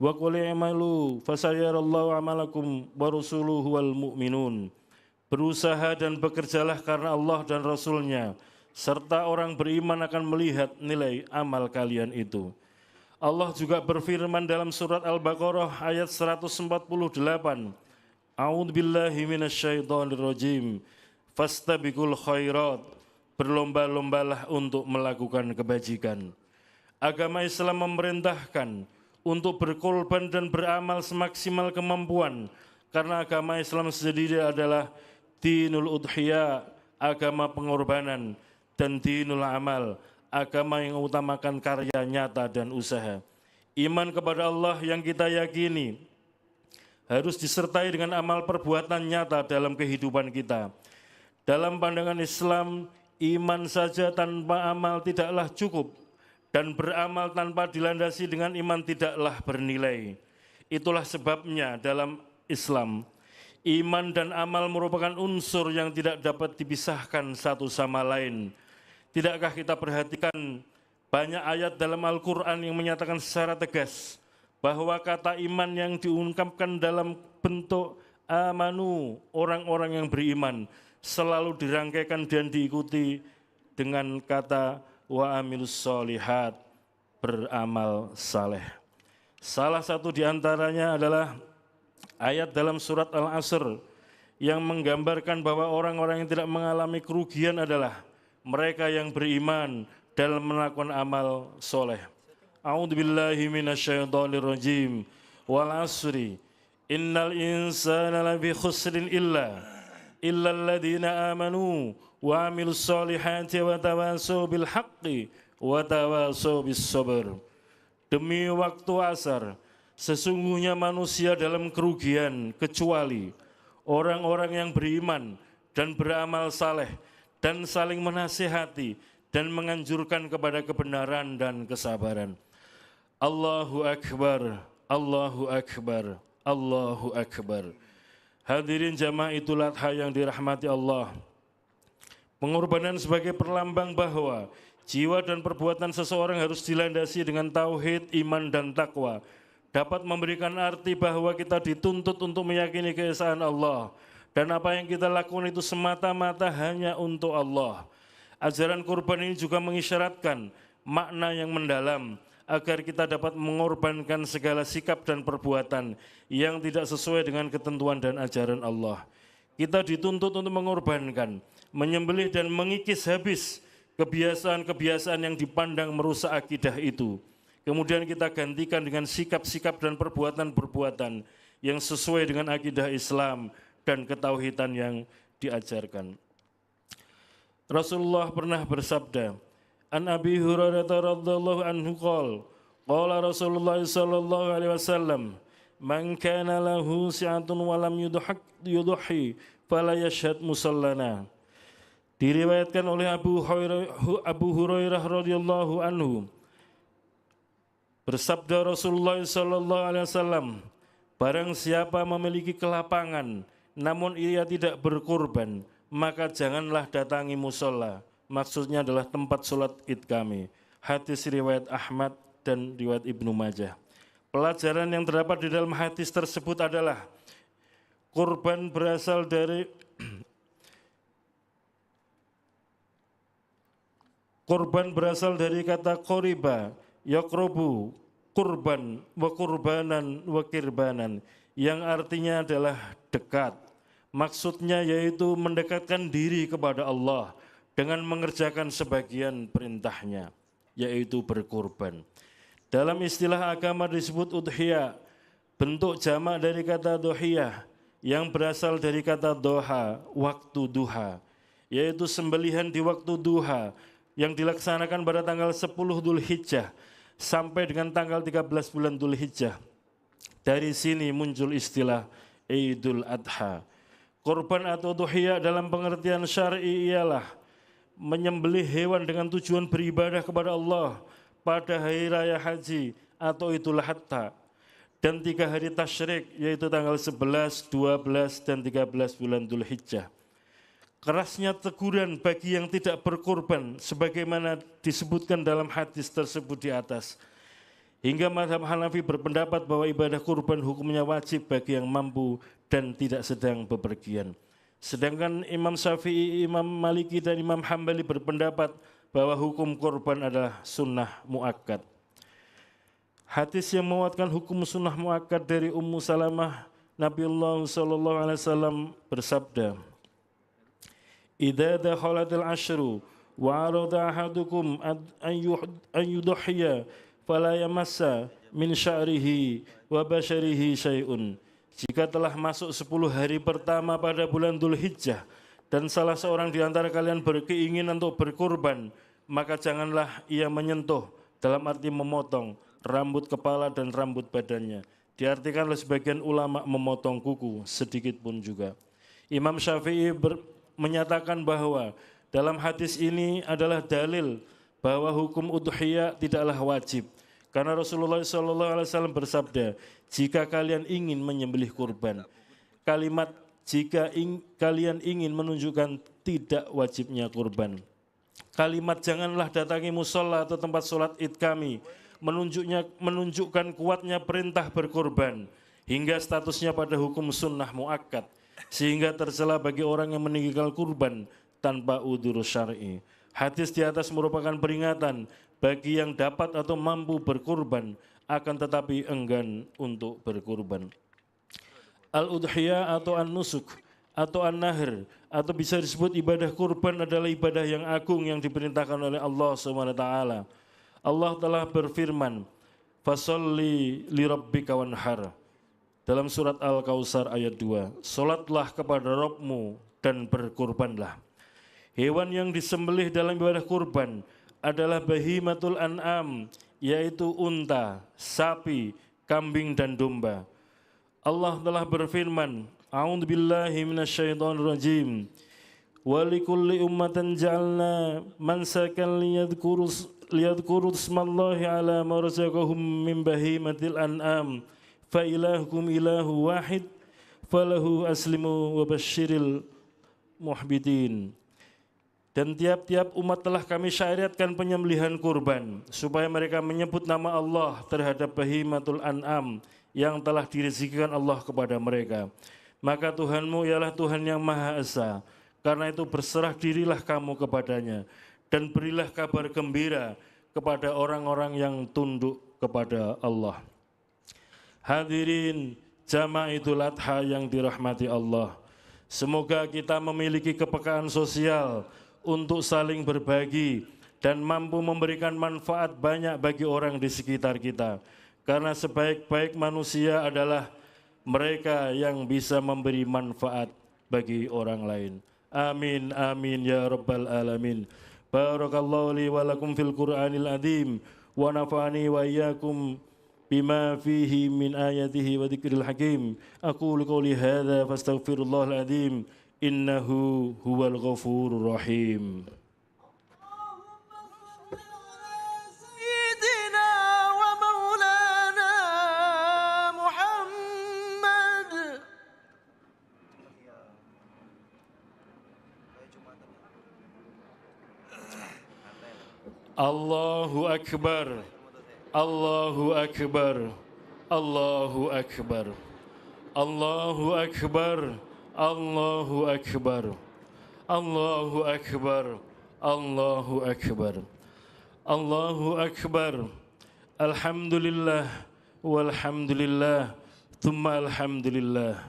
Wa qul i'malu fasayarallahu 'amalakum wa rasuluhu wal mu'minun. Berusaha dan bekerjalah karena Allah dan Rasul-Nya, serta orang beriman akan melihat nilai amal kalian itu. Allah juga berfirman dalam surat Al-Baqarah ayat 148, A'udzu billahi minasyaitonir rajim. Fastabiqul khairat, berlomba-lombalah untuk melakukan kebajikan. Agama Islam memerintahkan untuk berkorban dan beramal semaksimal kemampuan, karena agama Islam sendiri adalah dinul udhiyah, agama pengorbanan, dan dinul amal, agama yang mengutamakan karya nyata dan usaha. Iman kepada Allah yang kita yakini harus disertai dengan amal perbuatan nyata dalam kehidupan kita. Dalam pandangan Islam, iman saja tanpa amal tidaklah cukup, dan beramal tanpa dilandasi dengan iman tidaklah bernilai. Itulah sebabnya dalam Islam, iman dan amal merupakan unsur yang tidak dapat dipisahkan satu sama lain. Tidakkah kita perhatikan banyak ayat dalam Al-Quran yang menyatakan secara tegas bahwa kata iman yang diungkapkan dalam bentuk amanu, orang-orang yang beriman, selalu dirangkaikan dan diikuti dengan kata wa amilus sholihat, beramal saleh. Salah satu di antaranya adalah ayat dalam surat Al-Asr yang menggambarkan bahwa orang-orang yang tidak mengalami kerugian adalah mereka yang beriman dalam melakukan amal soleh. A'udzu billahi minasyaitonir rajim. Wal asri innal insana lafi khusrin illa alladziina amanu wa 'amilus solihati wa tawassaw bil haqqi wa tawassaw bis sabr. Demi waktu asar, sesungguhnya manusia dalam kerugian kecuali orang-orang yang beriman dan beramal saleh dan saling menasihati dan menganjurkan kepada kebenaran dan kesabaran. Allahu Akbar, Allahu Akbar, Allahu Akbar. Hadirin jamaah Idul Adha yang dirahmati Allah, pengorbanan sebagai perlambang bahwa jiwa dan perbuatan seseorang harus dilandasi dengan tauhid, iman, dan takwa, dapat memberikan arti bahwa kita dituntut untuk meyakini keesaan Allah, dan apa yang kita lakukan itu semata-mata hanya untuk Allah. Ajaran kurban ini juga mengisyaratkan makna yang mendalam agar kita dapat mengorbankan segala sikap dan perbuatan yang tidak sesuai dengan ketentuan dan ajaran Allah. Kita dituntut untuk mengorbankan, menyembelih dan mengikis habis kebiasaan-kebiasaan yang dipandang merusak akidah itu. Kemudian kita gantikan dengan sikap-sikap dan perbuatan-perbuatan yang sesuai dengan akidah Islam dan ketauhidan yang diajarkan. Rasulullah pernah bersabda, An Abi Hurairah radhiyallahu anhu qala Rasulullah sallallahu alaihi wasallam, man kana lahu si'atun wa lam yudhi fala yashhad musallana. Diriwayatkan oleh Abu Hurairah radhiyallahu anhu, bersabda Rasulullah sallallahu alaihi wasallam, barang siapa memiliki kelapangan namun ia tidak berkurban, maka janganlah datangi musola. Maksudnya adalah tempat sholat id kami. Hadis riwayat Ahmad dan riwayat Ibnu Majah. Pelajaran yang terdapat di dalam hadis tersebut adalah kurban berasal dari Kurban berasal dari kata qoriba, yaqrubu, kurban, wa kurbanan, wa kirbanan, yang artinya adalah dekat. Maksudnya yaitu mendekatkan diri kepada Allah dengan mengerjakan sebagian perintahnya, yaitu berkurban. Dalam istilah agama disebut udhiyah, bentuk jamak dari kata dohiyah yang berasal dari kata doha, waktu duha, yaitu sembelihan di waktu duha yang dilaksanakan pada tanggal 10 Dzulhijjah sampai dengan tanggal 13 bulan Dzulhijjah. Dari sini muncul istilah Idul Adha. Kurban atau udhiyah dalam pengertian syar'i ialah menyembelih hewan dengan tujuan beribadah kepada Allah pada hari raya haji atau Idul Adha dan 3 hari tasyrik yaitu tanggal 11, 12, dan 13 bulan Dzulhijjah. Kerasnya teguran bagi yang tidak berkurban sebagaimana disebutkan dalam hadis tersebut di atas. Hingga mazhab Hanafi berpendapat bahwa ibadah kurban hukumnya wajib bagi yang mampu dan tidak sedang bepergian. Sedangkan Imam Syafi'i, Imam Maliki, dan Imam Hambali berpendapat bahwa hukum kurban adalah sunnah muakkad. Hadis yang menguatkan hukum sunnah muakkad dari Ummu Salamah, Nabiullah SAW bersabda, "Idza dakhalatil ashru wa arada ahadukum an yudhiya fala yamassa min sya'rihi wa basyarihi syai'un." Jika telah masuk 10 hari pertama pada bulan Dzulhijjah dan salah seorang di antara kalian berkeinginan untuk berkurban, maka janganlah ia menyentuh, dalam arti memotong, rambut kepala dan rambut badannya. Diartikan oleh sebagian ulama memotong kuku sedikit pun juga. Imam Syafi'i menyatakan bahwa dalam hadis ini adalah dalil bahwa hukum udhiyah tidaklah wajib. Karena Rasulullah SAW bersabda, jika kalian ingin menyembelih kurban, kalimat jika kalian ingin menunjukkan tidak wajibnya kurban. Kalimat janganlah datangi musola atau tempat sholat id kami, menunjukkan kuatnya perintah berkurban, hingga statusnya pada hukum sunnah muakkad, sehingga tercela bagi orang yang meninggalkan kurban tanpa udzur syar'i. Hadis di atas merupakan peringatan bagi yang dapat atau mampu berkurban, akan tetapi enggan untuk berkurban. Al-udhiyah atau an-nusuk atau an-nahr atau bisa disebut ibadah kurban adalah ibadah yang agung yang diperintahkan oleh Allah SWT. Allah telah berfirman, "Fasholli li rabbika wanhar." Dalam surat Al-Kautsar ayat 2, "Salatlah kepada Rabbmu dan berkurbanlah." Hewan yang disembelih dalam ibadah kurban adalah bahimatul an'am, yaitu unta, sapi, kambing, dan domba. Allah telah berfirman, "A'udzubillahi minasyaitonirrajim. Wa likulli ummatin ja'alna mansakan liyadhkuru ismallahi ala ma razaqahum min bahimatil an'am. Fa ilahukum ilahu wahid, falahu aslimu wa basyiril muhbitin." Dan tiap-tiap umat telah kami syariatkan penyembelihan kurban, supaya mereka menyebut nama Allah terhadap bahimatul an'am yang telah direzekikan Allah kepada mereka. Maka Tuhanmu ialah Tuhan yang Maha Esa, karena itu berserah dirilah kamu kepadanya, dan berilah kabar gembira kepada orang-orang yang tunduk kepada Allah. Hadirin jamaah Idul Adha yang dirahmati Allah, semoga kita memiliki kepekaan sosial untuk saling berbagi dan mampu memberikan manfaat banyak bagi orang di sekitar kita. Karena sebaik-baik manusia adalah mereka yang bisa memberi manfaat bagi orang lain. Amin, amin, ya rabbal alamin. Barakallahu li wa lakum fil Qur'anil azim wa nafa'ani wa iyyakum bima fihi min ayatihi wa dzikril hakim. Aqulu qouli hadza fastaghfirullahal azim. Innahu huwal ghafurur rahim. Sayyidina wa maulana Muhammad. Allahu Akbar, Allahu Akbar, Allahu Akbar, Allahu Akbar, Allahu Akbar, Allahu Akbar, Allahu Akbar. Allahu Akbar. Alhamdulillah walhamdulillah thumma alhamdulillah.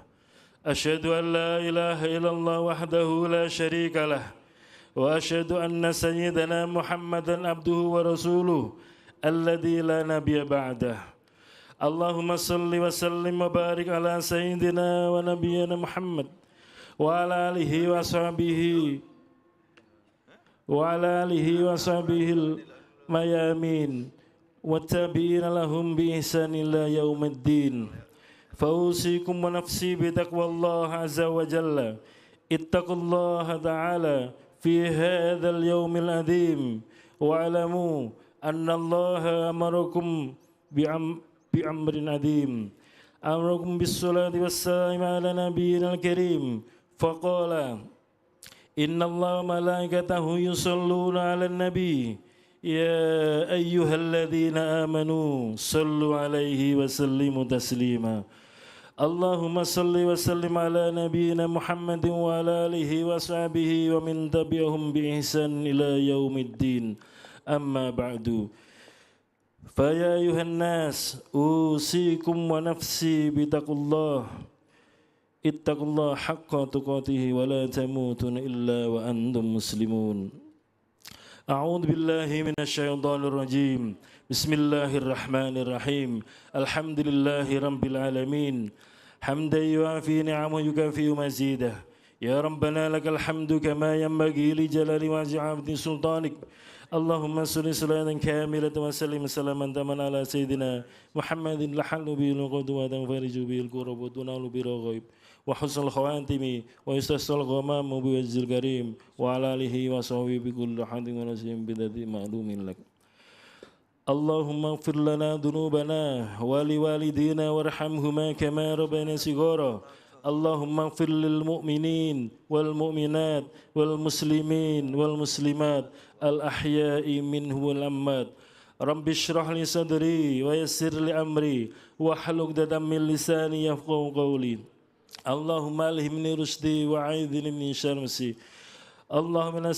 Asyhadu an la ilaha illallah wahdahu la syarika lah wa asyhadu anna sayyidana Muhammadan abduhu wa rasuluh alladzi la nabiyya ba'dah. Allahumma salli wa sallim wa barik ala sayyidina wa nabiyyina Muhammad wa ala alihi wa sahbihi mayamin wa tabi'ina lahum bi ihsan ila yaumiddin. Fausikum wa nafsi bi taqwallah azza wa jalla. Ittaqullaha ta'ala fi hadzal yaumil adzim wa alamu anna Allah amarakum bi amrin adzim. Amarakum bis salati was salam ala nabiyyina al-karim. Faqala inna Allah malaikatahu yusalluna ala nabi ya ayyuhalladzina amanu sallu alaihi wa sallimu taslima. Allahumma salli wa sallim ala nabiyyina Muhammadin wa ala alihi wa sahbihi wa min tabi'ahum bi ihsan ila yaumiddin. Amma ba'du. Fa ya ayuhan nas usikum wa nafsi bitaqullah. Ittaqullah haqqa tuqatih wa la tamutuna illa wa antum muslimun. A'udzu billahi minasy syaithanir rajim. Bismillahirrahmanirrahim. Alhamdulillahi rabbil alamin. Hamdan yuafi ni'amahu yukafi mazidah. Ya Rabbana lakal hamdu kama yanbaghi li jalali wajhi sultanik. Allahumma salli salatan kamilatan wa sallim salaman taman ala sayyidina Muhammadin lahallu bil qudwatan fariju bil qurbat wa nalu bil ghaib wa husnul khawatimi wa istasal ghamam bi wajhil karim wa ala alihi wa sahbihi bi kulli hadin wa nasim bi dzati ma'lumin lak. Allahumma ighfir lana dhunubana wa liwalidina warhamhuma kama rabbayana shighara. Allahumma ighfir lil mu'minin wal mu'minat wal muslimin wal muslimat al ahya'i minhum wal amwat. Rabbi shrah li sadri wa yassir li amri wa hlul 'uqdatam min lisani yafqahu qawli. Allahumma alhimni rusdi wa a'idhni min syarri. Allahumma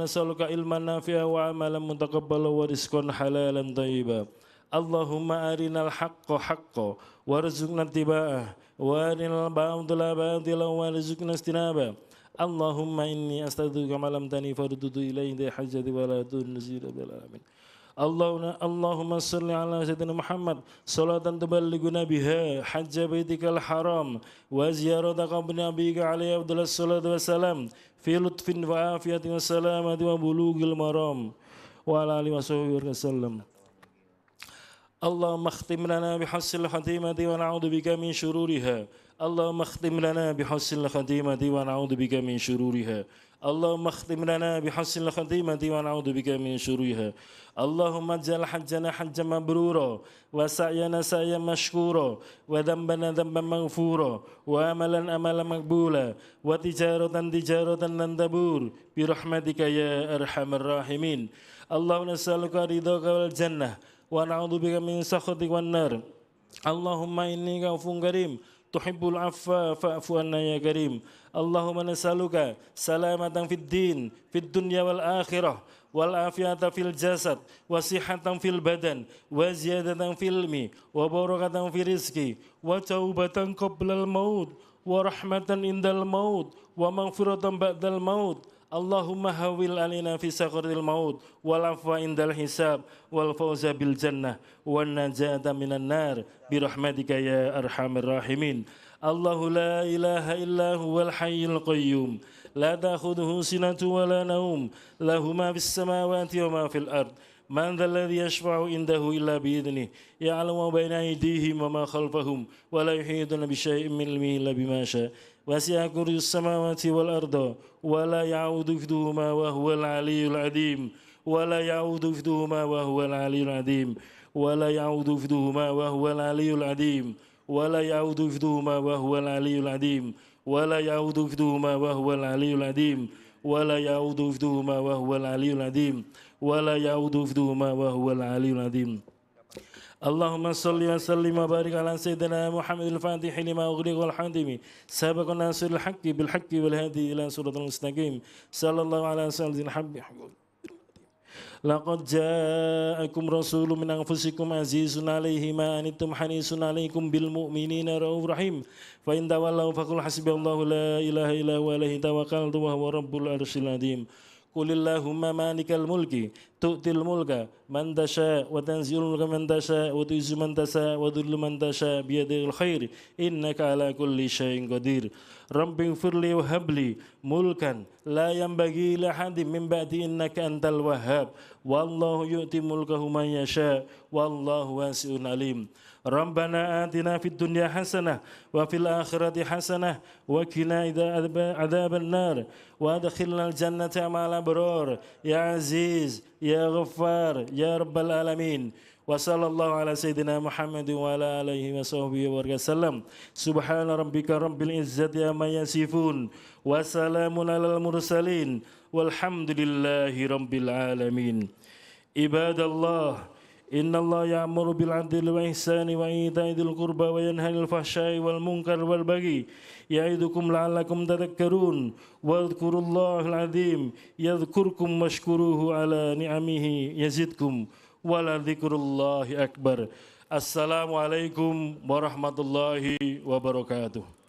nas'aluka ilman nafi'a wa amalan mutaqabbala wa rizqan halalan thayyiba. Allahumma arinal haqqa haqqan warzuqna ittiba'ah wa arinal batila batilan warzuqna ijtinabah. Allahumma inni astaghfiruka ma lam tani fardudu ilayhi hajjati wa la tunzil bil alamin. Allahumma salli ala sayyidina Muhammad salatan tuballighuna biha hajja baitikal haram wa ziyarata qabri nabiyika alaihi afdhalus salatu wassalam fi lutfin wa afiyatin wa salamati wa bulughil maram wa ala alihi wa sahbihi wasallam. Allahumma khtim lana bihusnil khatimati wa na'udzu bika min syururiha. Allahumma khtim lana bihusnil khatimati wa na'udzu bika min syururiha. Allahumma khtim lana bihusnil khatimati wa na'udzu bika min syururiha. Allahumma ij'al hajjana hajjan mabrura wa sa'yana sa'yan mashkura wa dhanbana dhanban maghfura wa amalan amalan maqbula wa tijaratan tijaratan lan tabur bi rahmatika ya arhamar rahimin. Allahumma nas'aluka ridhaka wal jannah wa na'udzubika min sakhatika wan nar. Allahumma inni ghafurun karim tuhibbul afwa fa'fu anna ya karim. Allahumma nas'aluka salamatan fid din fid dunya wal akhirah wal afiyata fil jasad wa sihhatan fil badan wa ziyadatan fil ilmi wa barakatan fil rizqi wa taubatan qablal maut wa rahmatan indal maut wa maghfiratan ba'dal maut. Allahumma hawil alina fi sakratil maut wal afwa indal hisab wal fawza bil jannah wan najata minan nar bi rahmatika ya arhamar rahimin. Allahu la ilaha illa huwal hayyul qayyum la ta'khudhuhu sinatun wa la nawm lahu ma fis samawati wa ma fil ard. Man dhal ladzi yashfa'u indahu illa bi idhnihi ya'lamu ma bayna aydihim wa ma khalfahum wa la yuhituna bi syai'in min ilmihi illa bima syaa. وسع كرسي السماوات والأرض ولا يعود حفظهما وهو العلي العظيم ولا يعود حفظهما وهو العلي العظيم ولا يعود حفظهما وهو العلي العظيم ولا يعود حفظهما وهو العلي العظيم ولا يعود حفظهما وهو العلي العظيم ولا يعود حفظهما وهو العلي العظيم ولا يعود حفظهما وهو العلي العظيم. اللهم صل وسلم وبارك على سيدنا محمد الفاتح لما أغلق والحاتم سابق الناصر الحق بالحق والهادي إلى صراط المستقيم صلى الله على سيدنا الحبيب لقد جاءكم رسول من أنفسكم عزيز عليه ما أنتم حريص عليكم بالمؤمنين رؤوف رحيم فإن تولوا فقل حسبي الله لا إله إلا هو عليه توكلت وهو رب العرش العظيم قل اللهم مالك الملك تؤتي الملك من تشاء وتنزل الملك من تشاء وتعز من تشاء وتذل من تشاء بيدك الخير إنك على كل شيء قدير رب اغفر لي وهب لي ملكا لا ينبغي لأحد من بعدي إنك أنت الوهاب والله يؤتي ملكه من يشاء والله واسع عليم ربنا آتنا في الدنيا حسنة وفي الآخرة حسنة وقنا عذاب النار وادخلنا الجنة مع الأبرار يا عزيز يا غفار يا رب العالمين وصلى الله على سيدنا محمد وعلى آله وصحبه وسلم سبحان ربك رب العزة عما يصفون وسلام على المرسلين والحمد لله رب العالمين عباد الله إن الله يأمر بالعدل والإحسان وإيتاء ذي القربى وينهى عن الفحشاء والمنكر والبغي يعظكم لعلكم تذكرون واذكروا الله العظيم يذكركم واشكروه على نعمه يزدكم ولذكر الله أكبر. Assalamualaikum warahmatullahi wabarakatuh.